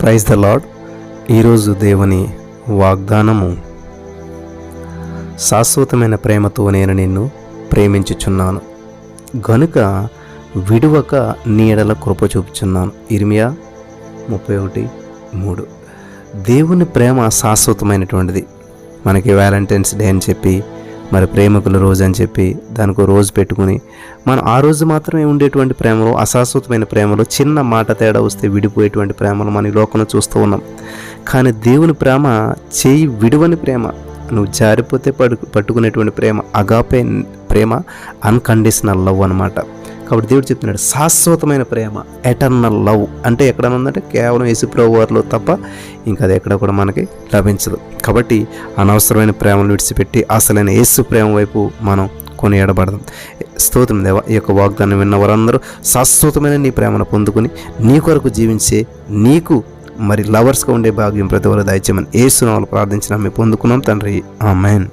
Praise the lord. ఈరోజు దేవుని వాగ్దానము, శాశ్వతమైన ప్రేమతో నేను నిన్ను ప్రేమించుచున్నాను గనుక విడువక నీడల కృప చూపుచున్నాను. ఇర్మియా 31:3. దేవుని ప్రేమ శాశ్వతమైనటువంటిది. మనకి వ్యాలంటైన్స్ డే అని చెప్పి, మరి ప్రేమికుల రోజు అని చెప్పి దానికి రోజు పెట్టుకుని మనం ఆ రోజు మాత్రమే ఉండేటువంటి ప్రేమలో, అశాశ్వతమైన ప్రేమలో చిన్న మాట తేడా వస్తే విడిపోయేటువంటి ప్రేమలు మన ఈ లోకంలో చూస్తూ ఉన్నాం. కానీ దేవుని ప్రేమ చేయి విడువని ప్రేమ, నువ్వు జారిపోతే పట్టుకునేటువంటి ప్రేమ, అగాపే ప్రేమ, అన్కండిషనల్ లవ్ అన్నమాట. కాబట్టి దేవుడు చెప్తున్నాడు శాశ్వతమైన ప్రేమ, ఎటర్నల్ లవ్. అంటే ఎక్కడ ఉందంటే కేవలం యేసుప్రభు వారిలో తప్ప ఇంకా అది ఎక్కడ కూడా మనకి లభించదు. కాబట్టి అనవసరమైన ప్రేమను విడిచిపెట్టి అసలైన యేసు ప్రేమ వైపు మనం కొనియాడబడదాం. స్తోత్రం దేవా. ఈ యొక్క వాగ్దానం విన్న వారందరూ శాశ్వతమైన నీ ప్రేమను పొందుకుని నీ కొరకు జీవించే, నీకు మరి లవర్స్గా ఉండే భాగ్యం ప్రతి ఒక్కరు దయచేయమని యేసు నామములో ప్రార్థించి పొందుకున్నాం తండ్రి. ఆమేన్.